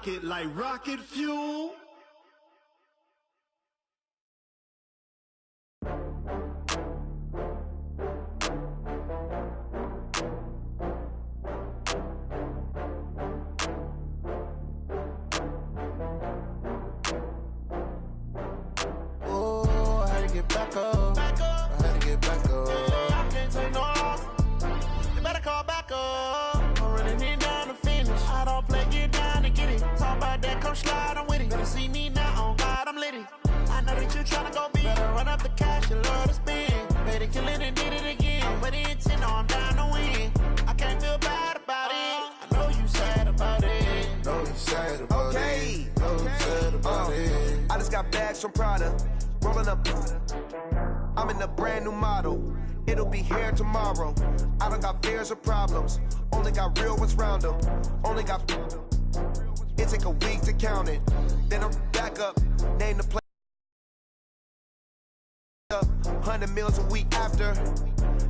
rock it like rocket fuel. Oh, I had to get back up. I had to get back up. I can't take no loss. You better call back up. I'm running it down to finish. I don't play, get down to get it. Talk about that, come slide, I'm with it. Better see me now, on God, I'm litty. I know that you tryna go big. Better run up the cash, you love to spend. Better kill it and did it again. But the intent, no, I'm down to win. I can't feel bad about it. I know you sad about it. Know you sad about it. Know you sad about it. I just got bags from Prada. Rolling up. I'm in a brand new model. It'll be here tomorrow. I don't got fears or problems. Only got real ones round them. Only got. It take a week to count it. Then I'm back up. Name the place. 100 meals a week after.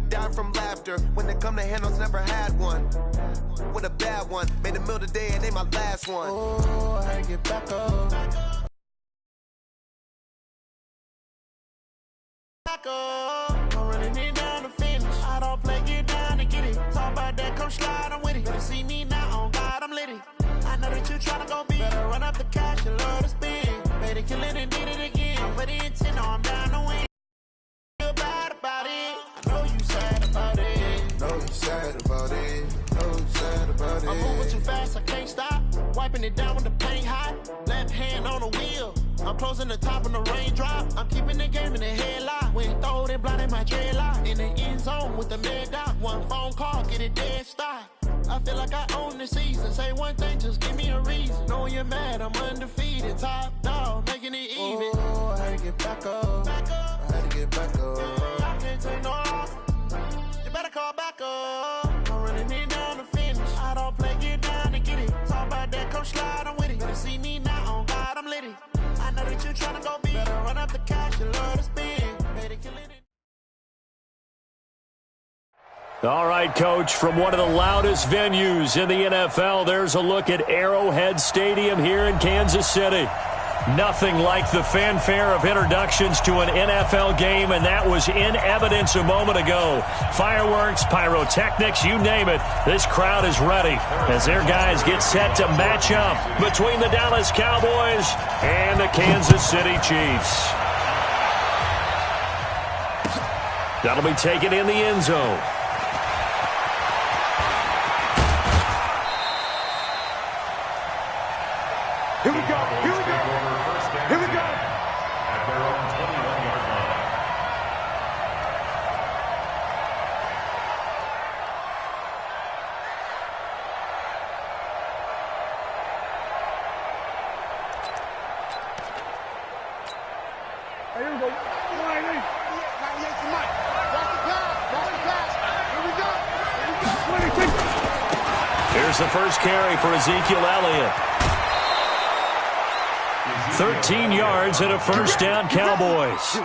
Down from laughter. When they come to handles, never had one. With a bad one. Made a meal today and they my last one. Oh, I had to get back up. Back up. I'm running it down to finish. I don't play, get down to get it. Talk about that, come slide, I'm with it. Better see me now, on God, I'm litty. I know that you tryna go big. Better run up the cash, you love to spend. Better kill it and did it again. But the intent, no, I'm down to win. Feel bad about it. I know you sad about it. Know you sad about it. Know you sad about it. I'm moving too fast, I can't stop. Wiping it down with the paint hot. Left hand on the wheel. I'm closing the top of the raindrop. I'm keeping the game in the headlock. When throw it, blinding my dreadlock. In the end zone with the mid dot. One phone call, get it dead stop. I feel like I own the season. Say one thing, just give me a reason. Knowing you're mad, I'm undefeated. Top dog, making it even. Oh, I had to get back up. I had to get back up. I can't take no loss. You better call back up. I'm running it down to finish. I don't play, get down to get it. Talk about that, come slide, I'm with it. Better see me now, on God, I'm litty. I know that you tryna go big. Better run up the cash, you love to spend. Better kill it. All right, Coach, from one of the loudest venues in the NFL, there's a look at Arrowhead Stadium here in Kansas City. Nothing like the fanfare of introductions to an NFL game, and that was in evidence a moment ago. Fireworks, pyrotechnics, you name it. This crowd is ready as their guys get set to match up between the Dallas Cowboys and the Kansas City Chiefs. That'll be taken in the end zone. Here we go. Here we go. Here we go. At their own 21-yard line. Here we go. Line in. 98 to Mike. Watch the pass. Watch the pass. Here we go. Here we go. Here's the first carry for Ezekiel Elliott. 13 yards and a first down, Cowboys.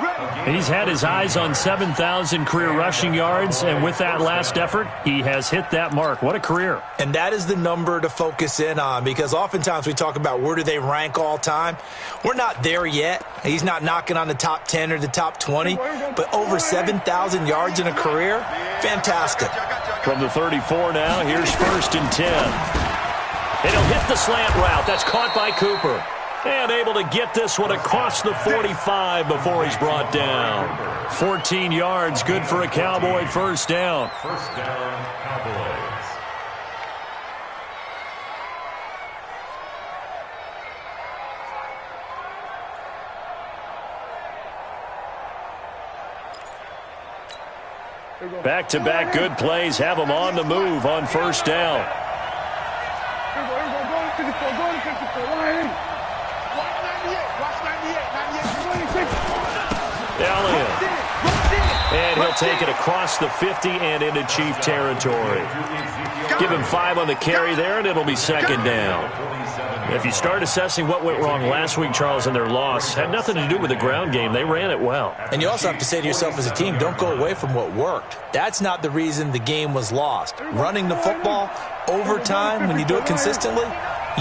He's had his eyes on 7,000 career rushing yards, and with that last effort, he has hit that mark. What a career. And that is the number to focus in on, because oftentimes we talk about where do they rank all time. We're not there yet. He's not knocking on the top 10 or the top 20, but over 7,000 yards in a career, fantastic. From the 34 now, here's 1st and 10. And he'll hit the slant route. That's caught by Cooper. And able to get this one across the 45 before he's brought down. 14 yards, good for a Cowboy first down. First down, Cowboys. Back-to-back good plays have him on the move on first down. Here we go. Here we go. Go to 54. Go to 54. Line in. Watch 98. Watch 98. 96. Elliott. And he'll take it across the 50 and into Chief territory. Give him 5 on the carry there, and it'll be second down. If you start assessing what went wrong last week, Charles, in their loss, had nothing to do with the ground game. They ran it well. And you also have to say to yourself as a team, don't go away from what worked. That's not the reason the game was lost. Running the football, overtime, when you do it consistently,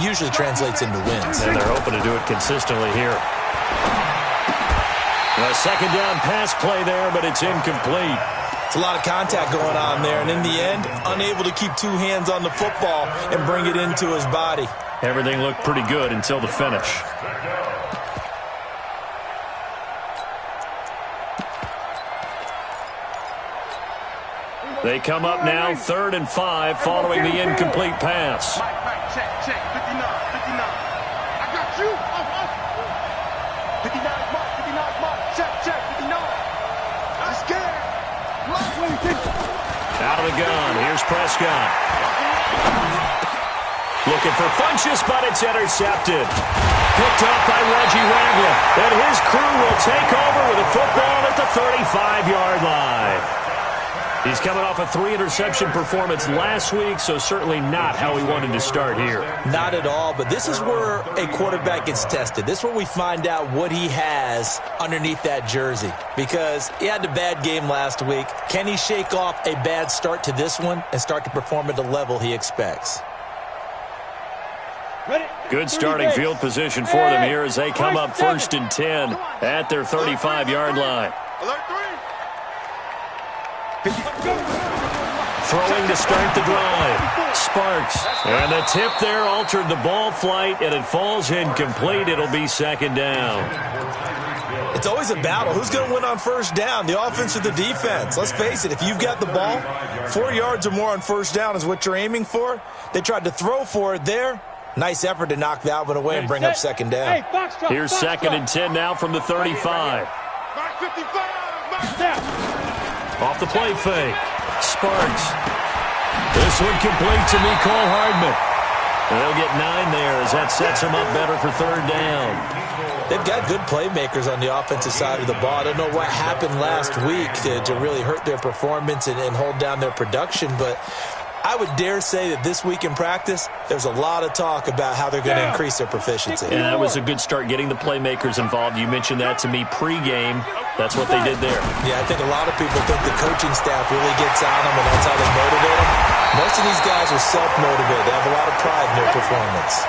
usually translates into wins. And they're hoping to do it consistently here. A second down pass play there, but it's incomplete. It's a lot of contact going on there, and in the end, unable to keep two hands on the football and bring it into his body. Everything looked pretty good until the finish. They come up now, 3rd and 5, following the incomplete pass. Check, 59, 59. I got you. 59 mark, check, 59. I'm scared. Out of the gun, here's Prescott. Looking for Funchess, but it's intercepted. Picked up by Reggie Wagner. And his crew will take over with a football at the 35-yard line. He's coming off a 3-interception performance last week, so certainly not how he wanted to start here. Not at all, but this is where a quarterback gets tested. This is where we find out what he has underneath that jersey, because he had a bad game last week. Can he shake off a bad start to this one and start to perform at the level he expects? Good starting field position for them here as they come up 1st and 10 at their 35-yard line. Alert 3. Throwing to start the drive. Sparks. And the tip there altered the ball flight, and it falls incomplete. It'll be 2nd down. It's always a battle. Who's going to win on 1st down, the offense or the defense? Let's face it, if you've got the ball, 4 yards or more on 1st down is what you're aiming for. They tried to throw for it there. Nice effort to knock that one away and bring up 2nd down. Here's 2nd and 10 now from the 35. Mark 55. Mark down. Off the play fake. Sparks. This one complete to Mecole Hardman. They'll get 9 there as that sets them up better for 3rd down. They've got good playmakers on the offensive side of the ball. I don't know what happened last week to really hurt their performance and hold down their production, but I would dare say that this week in practice, there's a lot of talk about how they're going to increase their proficiency. And that was a good start getting the playmakers involved. You mentioned that to me pregame. That's what they did there. Yeah, I think a lot of people think the coaching staff really gets on them and that's how they motivate them. Most of these guys are self-motivated. They have a lot of pride in their performance.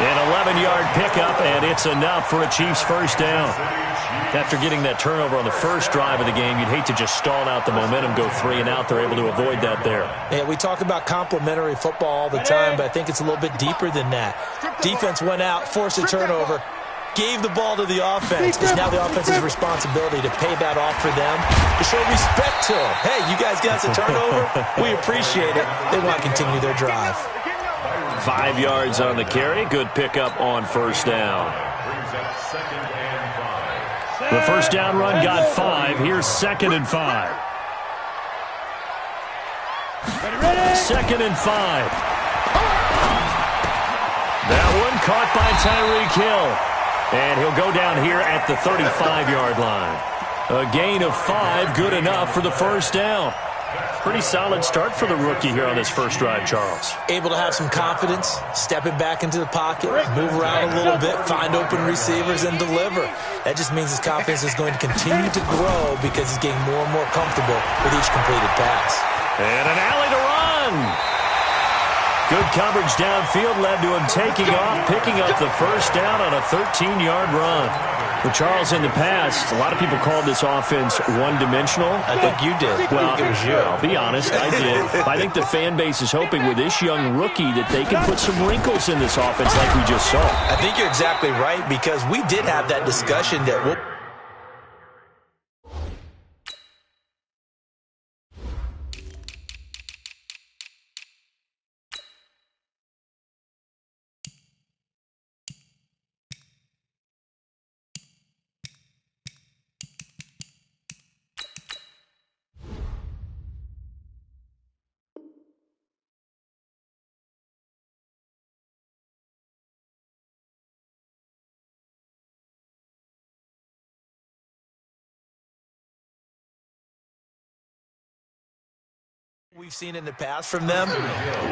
An 11-yard pickup, and it's enough for a Chiefs 1st down. After getting that turnover on the first drive of the game, you'd hate to just stall out the momentum, go 3 and out. They're able to avoid that there. Yeah, we talk about complementary football all the time, but I think it's a little bit deeper than that. Defense went out, forced a turnover, gave the ball to the offense. It's now the offense's responsibility to pay that off for them, to show respect to them. Hey, you guys got a turnover? We appreciate it. They want to continue their drive. 5 yards on the carry. Good pickup on 1st down. The 1st down run got 5. Here's 2nd and 5. 2nd and 5. That one caught by Tyreek Hill. And he'll go down here at the 35-yard line. A gain of 5, good enough for the 1st down. Pretty solid start for the rookie here on his first drive, Charles. Able to have some confidence, stepping back into the pocket, move around a little bit, find open receivers, and deliver. That just means his confidence is going to continue to grow because he's getting more and more comfortable with each completed pass. And an alley to run. Good coverage downfield led to him taking off, picking up the 1st down on a 13-yard run. Well, Charles, in the past, a lot of people called this offense one-dimensional. I think you did. Well, it was you. I'll be honest, I did. I think the fan base is hoping with this young rookie that they can put some wrinkles in this offense like we just saw. I think you're exactly right because we did have that discussion that we've seen in the past from them,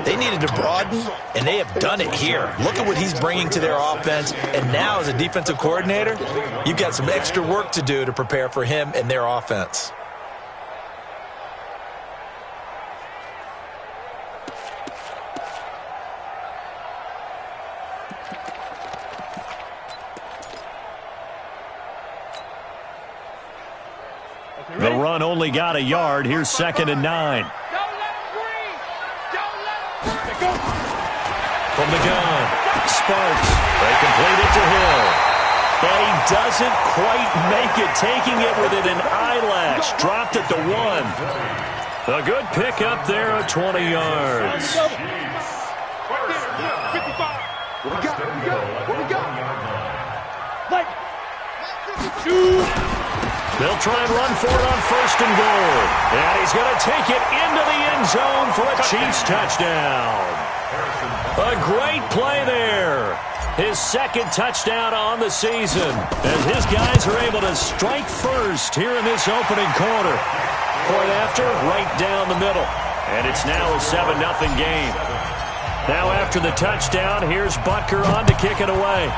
they needed to broaden, and they have done it here. Look at what he's bringing to their offense, and now as a defensive coordinator, you've got some extra work to do to prepare for him and their offense. The run only got a yard. Here's 2nd and 9. From the gun, Sparks. They complete it to Hill. And he doesn't quite make it, taking it within an eyelash. Dropped at the 1. A good pickup there at 20 yards. What we got? What we got? They'll try and run for it on 1st and goal. And he's going to take it into the end zone for a Chiefs touchdown. A great play there. His 2nd touchdown on the season. As his guys are able to strike first here in this opening quarter. Point after, right down the middle. And it's now a 7-0 game. Now after the touchdown, here's Butker on to kick it away.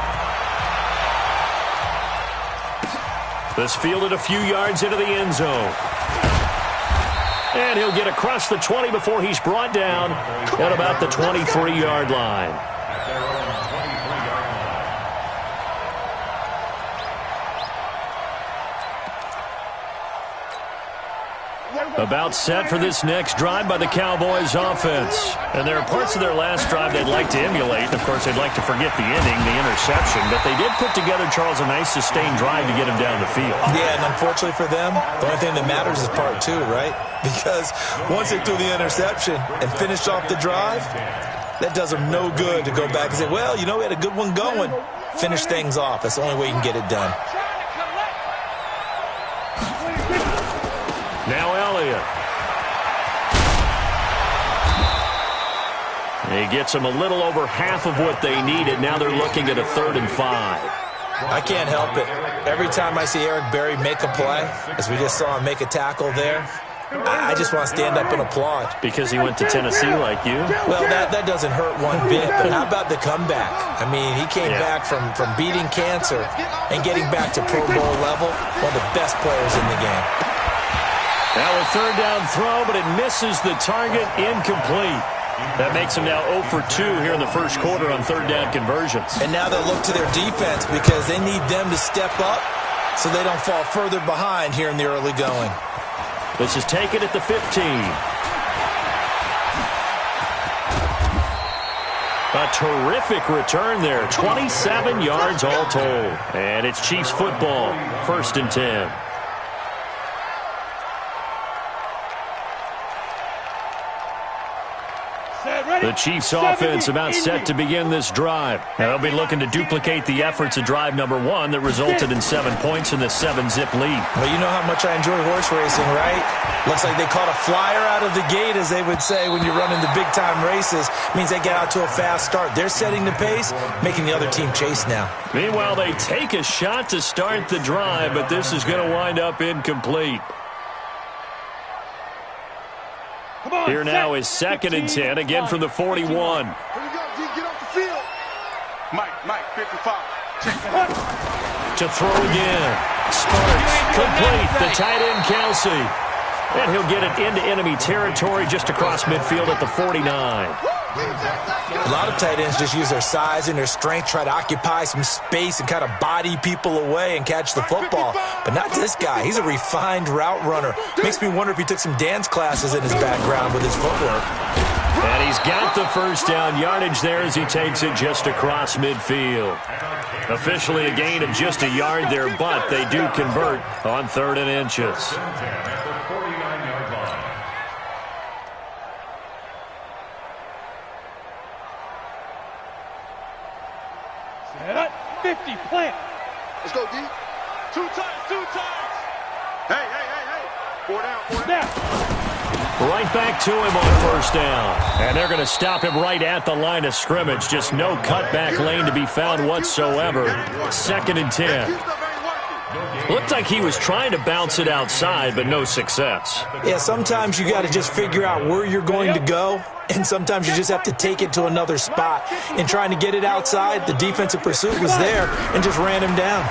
This fielded a few yards into the end zone. And he'll get across the 20 before he's brought down at about the 23-yard line. About set for this next drive by the Cowboys offense. And there are parts of their last drive they'd like to emulate. Of course, they'd like to forget the ending, the interception. But they did put together, Charles, a nice sustained drive to get him down the field. Yeah, and unfortunately for them, the only thing that matters is part 2, right? Because once they threw the interception and finished off the drive, that does them no good to go back and say, well, you know, we had a good one going. Finish things off. That's the only way you can get it done. Now Elliott. He gets them a little over half of what they needed. Now they're looking at a 3rd and 5. I can't help it. Every time I see Eric Berry make a play, as we just saw him make a tackle there, I just want to stand up and applaud. Because he went to Tennessee like you? Well, that doesn't hurt one bit, but how about the comeback? I mean, he came back from beating cancer and getting back to Pro Bowl level, one of the best players in the game. Now a 3rd down throw, but it misses the target, incomplete. That makes them now 0 for 2 here in the first quarter on 3rd down conversions. And now they'll look to their defense because they need them to step up so they don't fall further behind here in the early going. This is taken at the 15. A terrific return there. 27 yards all told. And it's Chiefs football. 1st and 10. The Chiefs offense about set to begin this drive. Now they'll be looking to duplicate the efforts of drive number 1 that resulted in 7 points in the 7-zip lead. Well, you know how much I enjoy horse racing, right? Looks like they caught a flyer out of the gate, as they would say when you're running the big-time races. It means they get out to a fast start. They're setting the pace, making the other team chase now. Meanwhile, they take a shot to start the drive, but this is going to wind up incomplete. Here now is 2nd and 10, again from the 41. Here we go, G. Get off the field. Mike, 55. To throw again. Sparks, complete. The tight end, Kelsey. And he'll get it into enemy territory just across midfield at the 49. A lot of tight ends just use their size and their strength, try to occupy some space and kind of body people away and catch the football. But not this guy. He's a refined route runner. Makes me wonder if he took some dance classes in his background with his footwork. And he's got the 1st down yardage there as he takes it just across midfield. Officially a gain of just a yard there, but they do convert on 3rd and inches. 50, plant. Let's go, D. 2 times. Hey. 4 down. Right back to him on 1st down. And they're going to stop him right at the line of scrimmage. Just no cutback lane to be found whatsoever. 2nd and 10. Looked like he was trying to bounce it outside, but no success. Yeah, sometimes you got to just figure out where you're going to go, and sometimes you just have to take it to another spot. In trying to get it outside, the defensive pursuit was there and just ran him down.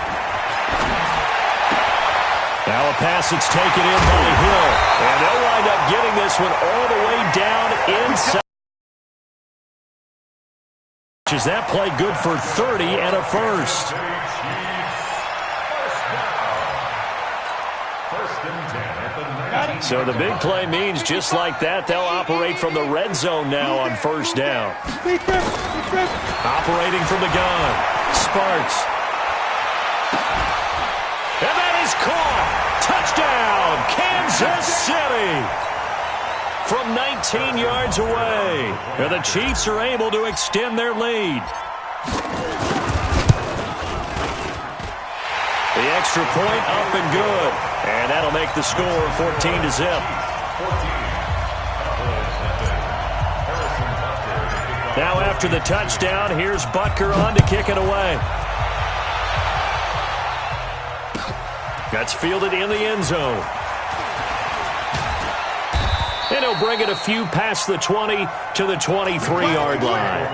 Now a pass that's taken in by Hill, and they'll wind up getting this one all the way down inside. Is that play good for 30 and a 1st? First and 10 at the 19. So the big play means just like that, they'll operate from the red zone now on first down. Operating from the gun, Sparks. And that is caught. Touchdown, Kansas City. From 19 yards away, and the Chiefs are able to extend their lead. The extra point up and good. And that'll make the score 14-0. Now after the touchdown, here's Butker on to kick it away. That's fielded in the end zone. And he'll bring it a few past the 20 to the 23-yard line.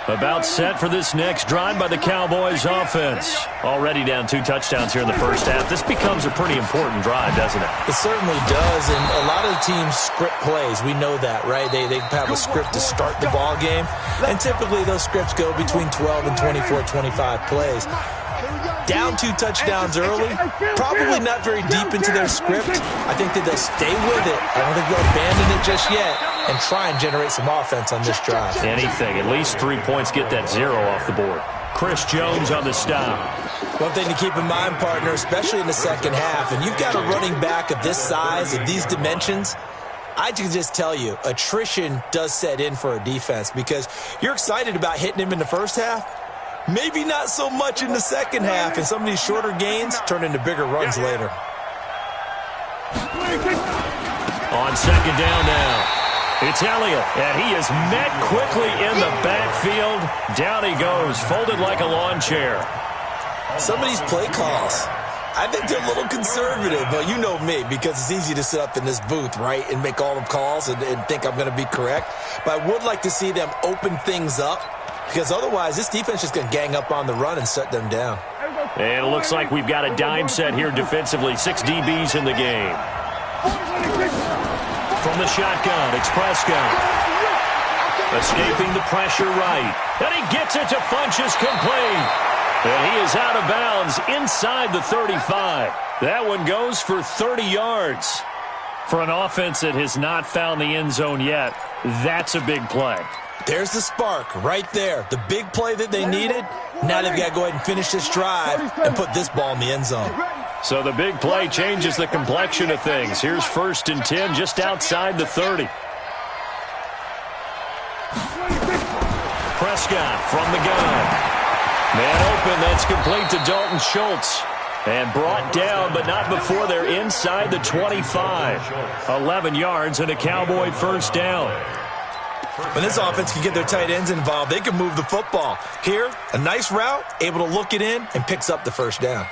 About set for this next drive by the Cowboys offense. Already down 2 touchdowns here in the first half. This becomes a pretty important drive, doesn't it? It certainly does, and a lot of the teams script plays. We know that, right? They have a script to start the ball game, and typically those scripts go between 12 and 24, 25 plays. Down 2 touchdowns early, probably not very deep into their script. I think that they'll stay with it. I don't think they'll abandon it just yet and try and generate some offense on this drive. Anything. At least 3 points, get that 0 off the board. Chris Jones on the stop. One thing to keep in mind, partner, especially in the second half, and you've got a running back of this size, of these dimensions, I can just tell you, attrition does set in for a defense because you're excited about hitting him in the first half. Maybe not so much in the second half, and some of these shorter gains turn into bigger runs later. On second down now. It's Elliott, and he is met quickly in the backfield. Down he goes, folded like a lawn chair. Some of these play calls, I think they're a little conservative, but you know me, because it's easy to sit up in this booth, right, and make all the calls and think I'm going to be correct. But I would like to see them open things up, because otherwise this defense is going to gang up on the run and shut them down. And it looks like we've got a dime set here defensively. 6 DBs in the game. From the shotgun, it's Prescott. Escaping the pressure right. And he gets it to Funchess complete. And he is out of bounds inside the 35. That one goes for 30 yards. For an offense that has not found the end zone yet, that's a big play. There's the spark right there. The big play that they needed. Now they've got to go ahead and finish this drive and put this ball in the end zone. So the big play changes the complexion of things. Here's 1st and 10 just outside the 30. Prescott from the gun. Man open, that's complete to Dalton Schultz. And brought down, but not before they're inside the 25. 11 yards and a Cowboy first down. When this offense can get their tight ends involved, they can move the football. Here, a nice route, able to look it in, and picks up the first down.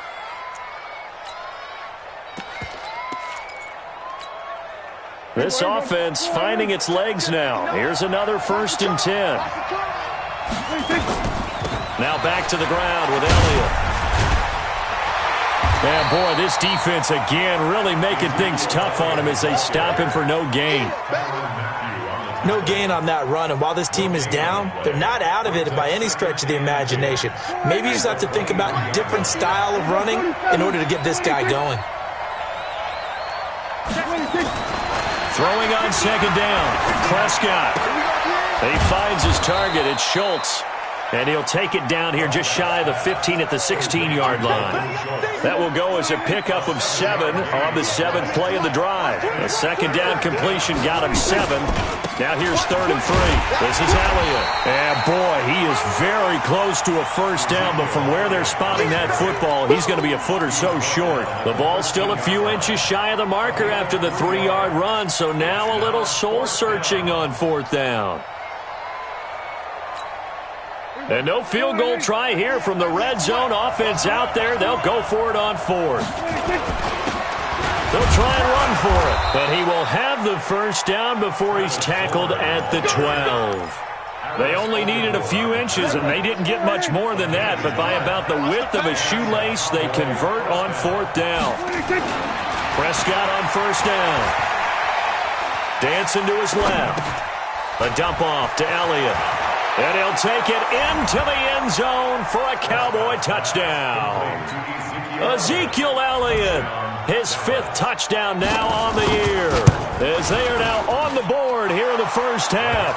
This offense finding its legs now. Here's another 1st and 10. Now back to the ground with Elliott. And boy, this defense again really making things tough on him as they stop him for no gain. No gain on that run, and while this team is down, they're not out of it by any stretch of the imagination. Maybe you just have to think about a different style of running in order to get this guy going. Throwing on second down, Prescott. He finds his target, it's Schultz. And he'll take it down here just shy of the 15 at the 16-yard line. That will go as a pickup of 7 on the 7th play of the drive. A second down completion got him 7. Now here's 3rd and 3. This is Elliott. And boy, he is very close to a first down, but from where they're spotting that football, he's going to be a foot or so short. The ball's still a few inches shy of the marker after the 3-yard run, so now a little soul-searching on 4th down. And no field goal try here from the red zone. Offense out there. They'll go for it on 4th. They'll try and run for it. But he will have the first down before he's tackled at the 12. They only needed a few inches, and they didn't get much more than that. But by about the width of a shoelace, they convert on 4th down. Prescott on 1st down. Dancing to his left. A dump off to Elliott. And he'll take it into the end zone for a Cowboy touchdown. Ezekiel Elliott, his 5th touchdown now on the year, as they are now on the board here in the first half.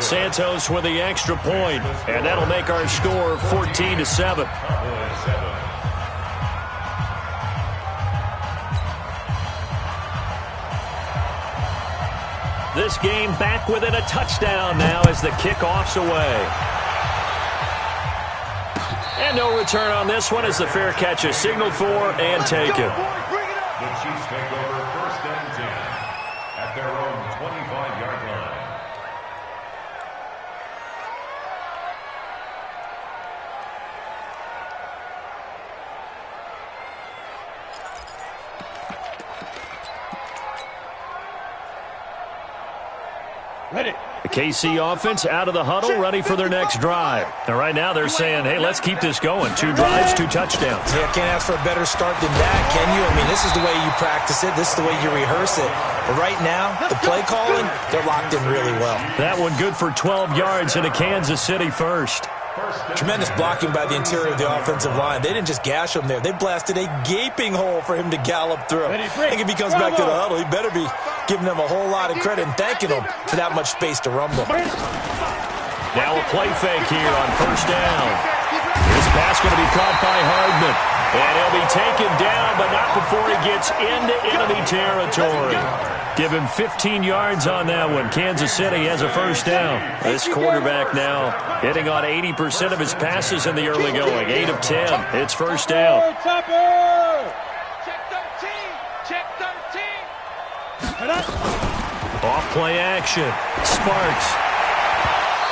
Santos with the extra point, and that'll make our score 14-7. This game back within a touchdown now as the kickoff's away. And no return on this one as the fair catch is signaled for and taken. The Chiefs take over 1st and 10 at their own 25-yard line. Ready. The KC offense out of the huddle, ready for their next drive. And right now they're saying, hey, let's keep this going. 2 drives, 2 touchdowns. Yeah, can't ask for a better start than that, can you? I mean, this is the way you practice it. This is the way you rehearse it. But right now, the play calling, they're locked in really well. That one good for 12 yards into Kansas City first. Tremendous blocking by the interior of the offensive line. They didn't just gash him there. They blasted a gaping hole for him to gallop through. I think if he comes back to the huddle, he better be giving them a whole lot of credit and thanking them for that much space to rumble. Now a play fake here on 1st down. This pass going to be caught by Hardman. And he'll be taken down, but not before he gets into enemy territory. Give him 15 yards on that one. Kansas City has a 1st down. This quarterback now hitting on 80% of his passes in the early going. 8 of 10. It's 1st down. Check 13. Check 13. Off play action. Sparks.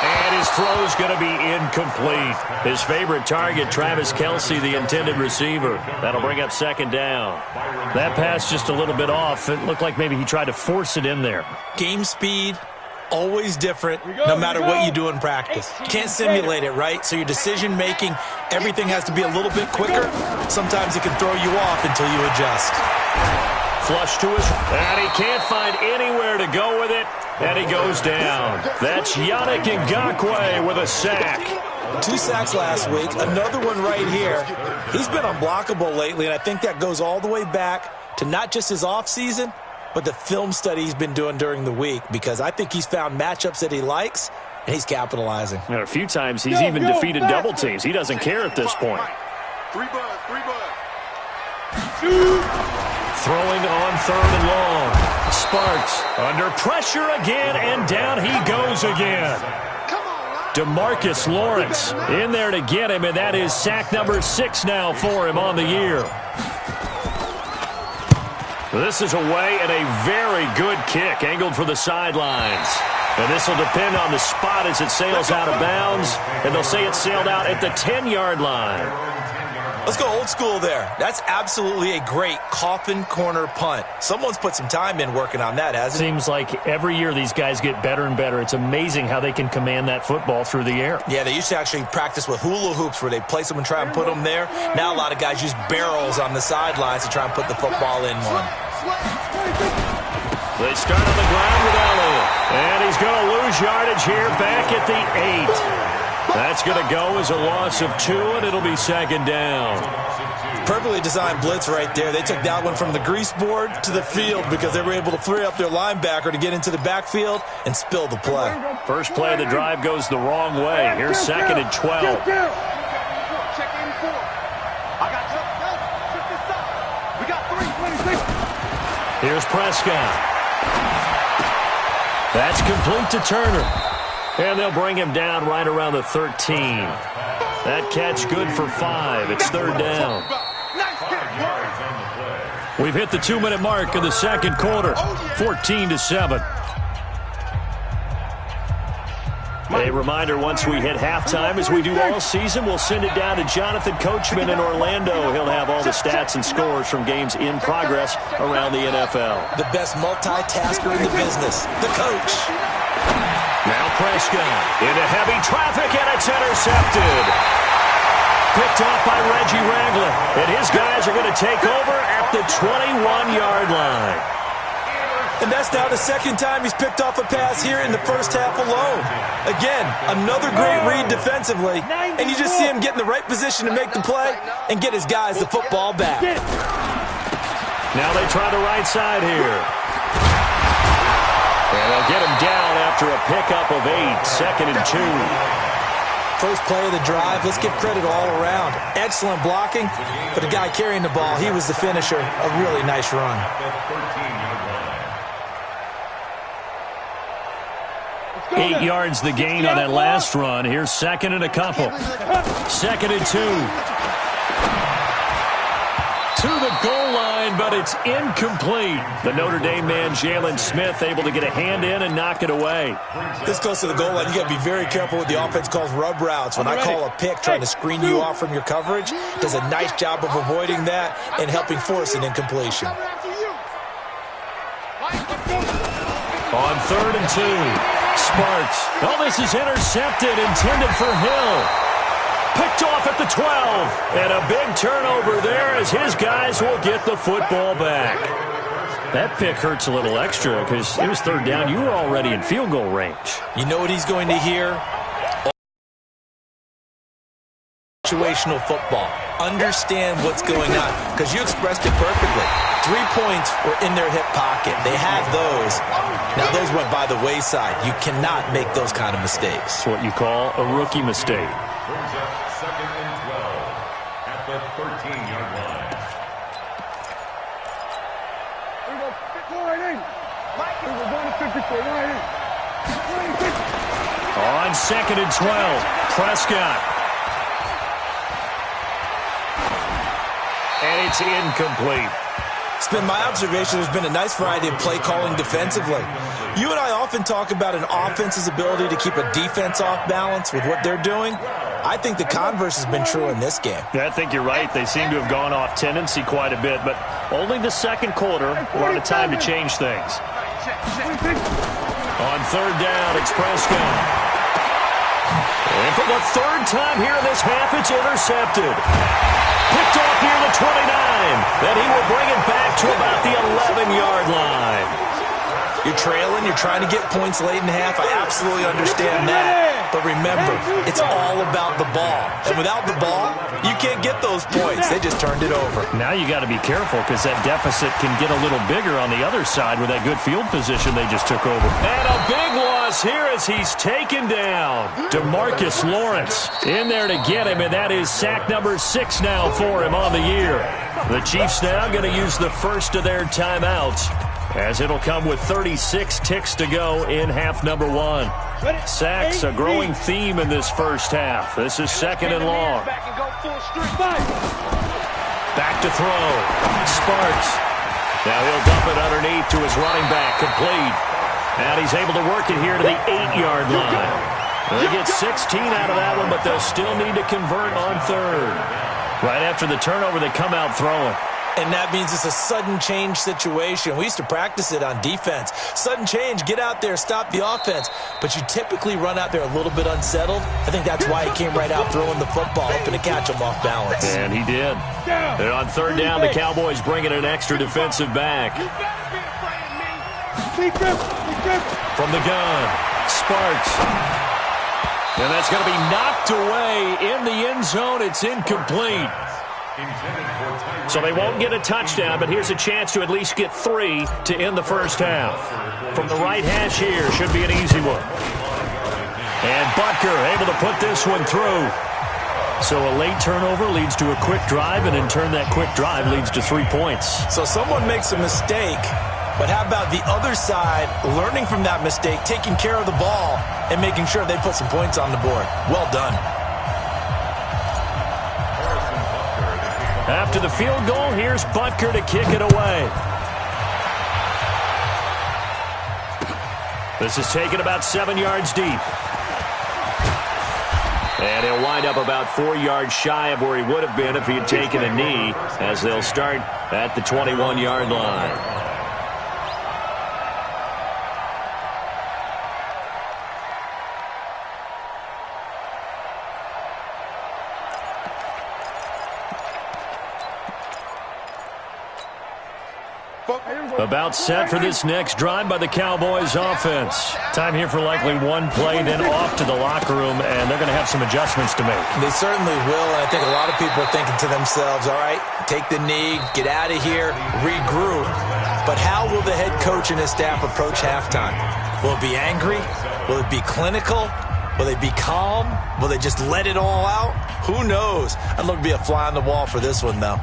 And his throw's going to be incomplete. His favorite target, Travis Kelce, the intended receiver. That'll bring up 2nd down. That pass just a little bit off. It looked like maybe he tried to force it in there. Game speed, always different, no matter what you do in practice. You can't simulate it, right? So your decision-making, everything has to be a little bit quicker. Sometimes it can throw you off until you adjust. Flush to his, and he can't find anywhere to go with it. And he goes down. That's Yannick Ngakoue with a sack. 2 sacks last week, another one right here. He's been unblockable lately, and I think that goes all the way back to not just his offseason, but the film study he's been doing during the week, because I think he's found matchups that he likes, and he's capitalizing. A few times he's even defeated double teams. He doesn't care at this point. 3 buds, 3 buds. Throwing on 3rd and long. Sparks under pressure again, and down he goes again. DeMarcus Lawrence in there to get him, and that is sack number 6 now for him on the year. This is away and a very good kick, angled for the sidelines. And this will depend on the spot as it sails out of bounds, and they'll say it sailed out at the 10-yard line. Let's go old school there. That's absolutely a great coffin corner punt. Someone's put some time in working on that, hasn't it? Seems like every year these guys get better and better. It's amazing how they can command that football through the air. Yeah, they used to actually practice with hula hoops where they place them and try and put them there. Now a lot of guys use barrels on the sidelines to try and put the football in one. They start on the ground with Elliott. And he's going to lose yardage here back at the 8. That's going to go as a loss of 2, and it'll be 2nd down. Perfectly designed blitz right there. They took that one from the grease board to the field because they were able to free up their linebacker to get into the backfield and spill the play. First play of the drive goes the wrong way. Here's 2nd and 12. Check in 4. I got check this side. We got 3, 26. Here's Prescott. That's complete to Turner. And they'll bring him down right around the 13. That catch good for 5. It's 3rd down. We've hit the 2-minute mark of the 2nd quarter. 14-7. A reminder, once we hit halftime, as we do all season, we'll send it down to Jonathan Coachman in Orlando. He'll have all the stats and scores from games in progress around the NFL. The best multitasker in the business, the coach. Now Prescott into heavy traffic, and it's intercepted. Picked off by Reggie Ragland. And his guys are going to take over at the 21-yard line. And that's now the second time he's picked off a pass here in the first half alone. Again, another great read defensively, and you just see him get in the right position to make the play and get his guys the football back. Now they try the right side here. And they'll get him down after a pickup of 8, 2nd and 2. First play of the drive, let's give credit all around. Excellent blocking, but the guy carrying the ball, he was the finisher. A really nice run. 8 yards the gain on that last run. Here's 2nd and a couple. 2nd and 2. To the goal line, but it's incomplete. The Notre Dame man, Jalen Smith, able to get a hand in and knock it away. This close to the goal line, you got to be very careful with the offense calls rub routes. When I call a pick trying to screen you off from your coverage, does a nice job of avoiding that and helping force an incompletion. On 3rd and 2, Sparks. Oh, this is intercepted, intended for Hill. Picked off at the 12. And a big turnover there as his guys will get the football back. That pick hurts a little extra because it was 3rd down. You were already in field goal range. You know what he's going to hear? Situational football. Understand what's going on because you expressed it perfectly. 3 points were in their hip pocket. They had those. Now those went by the wayside. You cannot make those kind of mistakes. It's what you call a rookie mistake. Brings up 2nd and 12 at the 13-yard line. Here we go. Go right in. Here we go. 154. Right in. On 2nd and 12, Prescott. And it's incomplete. It's been my observation there's been a nice variety of play calling defensively. You and I often talk about an offense's ability to keep a defense off balance with what they're doing. I think the converse has been true in this game. Yeah, I think you're right. They seem to have gone off tendency quite a bit, but only the second quarter, a lot of time to change things. On 3rd down, it's Prescott. And for the 3rd time here in this half, it's intercepted. Picked off near the 29. Then he will bring it back to about the 11-yard line. You're trailing, you're trying to get points late in the half. I absolutely understand that. But remember, it's all about the ball. And without the ball, you can't get those points. They just turned it over. Now you got to be careful because that deficit can get a little bigger on the other side with that good field position they just took over. And a big loss here as he's taken down. DeMarcus Lawrence in there to get him, and that is sack number 6 now for him on the year. The Chiefs now going to use the first of their timeouts, as it'll come with 36 ticks to go in half number 1. Sacks, a growing theme in this first half. This is 2nd and long. Back to throw. Sparks. Now he'll dump it underneath to his running back. Complete. And he's able to work it here to the 8-yard line. They get 16 out of that one, but they'll still need to convert on 3rd. Right after the turnover, they come out throwing. And that means it's a sudden change situation. We used to practice it on defense. Sudden change, get out there, stop the offense. But you typically run out there a little bit unsettled. I think that's why he came right out throwing the football, hoping to catch him off balance. And he did. And on 3rd down, the Cowboys bring in an extra defensive back. From the gun, Sparks. And that's going to be knocked away in the end zone. It's incomplete. So they won't get a touchdown, but here's a chance to at least get 3 to end the first half. From the right hash here, should be an easy one. And Butker able to put this one through. So a late turnover leads to a quick drive, and in turn that quick drive leads to 3 points. So someone makes a mistake, but how about the other side learning from that mistake, taking care of the ball, and making sure they put some points on the board? Well done. After the field goal, here's Butker to kick it away. This is taken about 7 yards deep. And he'll wind up about 4 yards shy of where he would have been if he had taken a knee, as they'll start at the 21-yard line. About set for this next drive by the Cowboys offense. Time here for likely one play, then off to the locker room, and they're going to have some adjustments to make. They certainly will, and I think a lot of people are thinking to themselves, all right, take the knee, get out of here, regroup. But how will the head coach and his staff approach halftime? Will it be angry? Will it be clinical? Will they be calm? Will they just let it all out? Who knows? I'd love to be a fly on the wall for this one, though.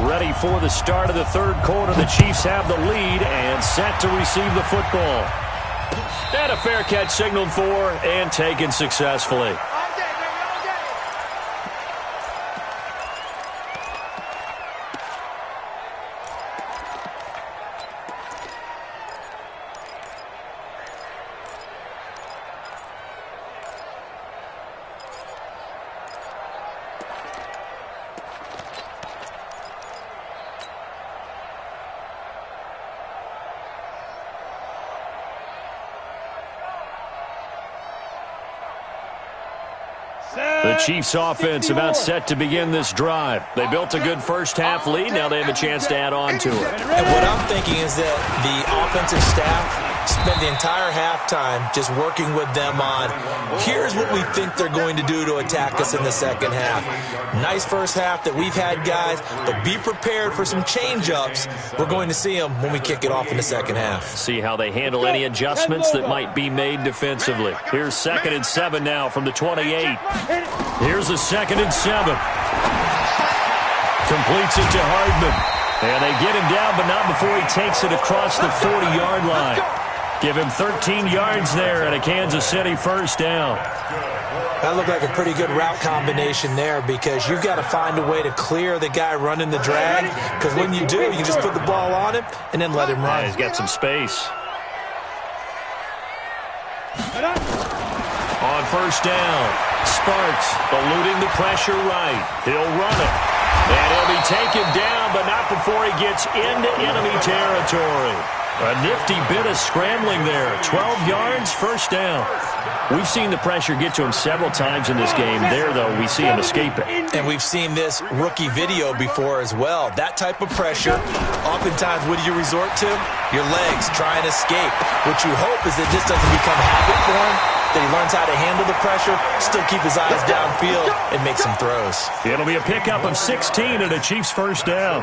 Ready for the start of the third quarter. The Chiefs have the lead and set to receive the football. And a fair catch signaled for and taken successfully. The Chiefs offense about set to begin this drive. They built a good first half lead. Now they have a chance to add on to it. And what I'm thinking is that the offensive staff spent the entire halftime just working with them on, here's what we think they're going to do to attack us in the second half. Nice first half that we've had, guys, but be prepared for some change-ups. We're going to see them when we kick it off in the second half. See how they handle any adjustments that might be made defensively. Here's 2nd and 7 now from the 28. Here's a 2nd and 7. Completes it to Hardman. And they get him down, but not before he takes it across the 40-yard line. Give him 13 yards there and a Kansas City first down. That looked like a pretty good route combination there because you've got to find a way to clear the guy running the drag, because when you do, you can just put the ball on him and then let him run. Yeah, he's got some space. On first down, Sparks eluding the pressure right. He'll run it. And he'll be taken down, but not before he gets into enemy territory. A nifty bit of scrambling there. 12 yards, first down. We've seen the pressure get to him several times in this game. There, though, we see him escape it. And we've seen this rookie video before as well. That type of pressure, oftentimes, what do you resort to? Your legs, try and escape. What you hope is that this doesn't become habit for him, that he learns how to handle the pressure, still keep his eyes downfield, and make some throws. It'll be a pickup of 16 and a Chiefs first down.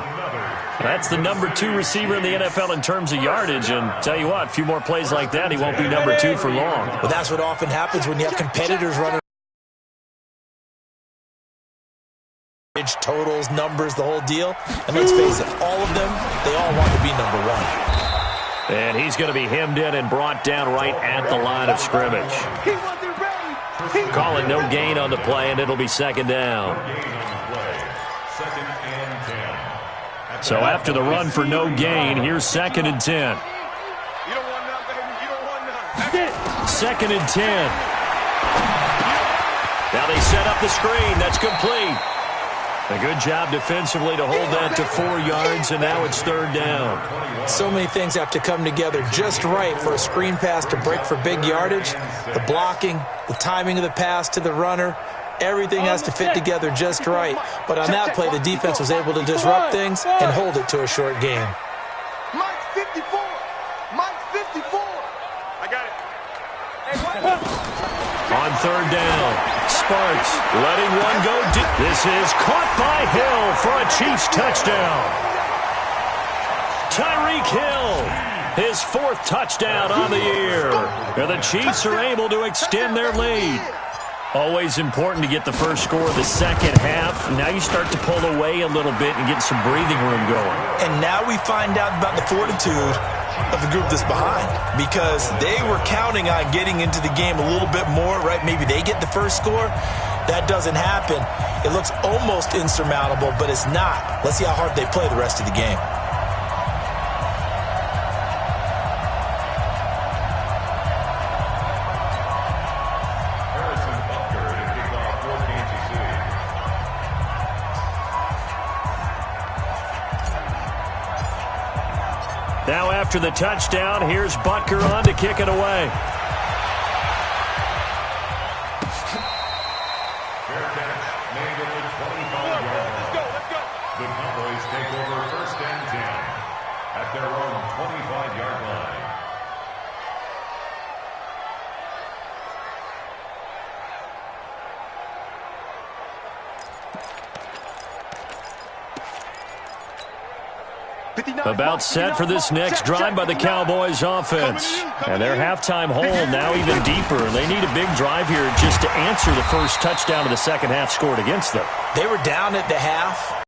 That's the number 2 receiver in the NFL in terms of yardage, and tell you what, a few more plays like that, he won't be number 2 for long. But that's what often happens when you have competitors running. Totals, numbers, the whole deal. And let's face it, all of them, they all want to be number 1. And he's going to be hemmed in and brought down right at the line of scrimmage. Calling no gain on the play, and it'll be second down. So after the run for no gain, here's 2nd and 10. You don't want none, baby. You don't want none. 2nd and 10. Now they set up the screen. That's complete. A good job defensively to hold that to 4 yards, and now it's third down. So many things have to come together just right for a screen pass to break for big yardage. The blocking, the timing of the pass to the runner, everything has to fit together just right. But on that play, the defense was able to disrupt things and hold it to a short game. Mike's 54. Mike's 54. I got it. On third down, Sparks letting one go deep. This is caught by Hill for a Chiefs touchdown. Tyreek Hill, his 4th touchdown on the year. And the Chiefs are able to extend their lead. Always important to get the first score of the second half. Now you start to pull away a little bit and get some breathing room going. And now we find out about the fortitude of the group that's behind, because they were counting on getting into the game a little bit more, right? Maybe they get the first score. That doesn't happen. It looks almost insurmountable, but it's not. Let's see how hard they play the rest of the game. Now after the touchdown, here's Butker on to kick it away. Fair catch, made at the 25-yard line. About set for this next drive by the Cowboys offense. And their halftime hole now even deeper. They need a big drive here just to answer the first touchdown of the second half scored against them. They were down at the half.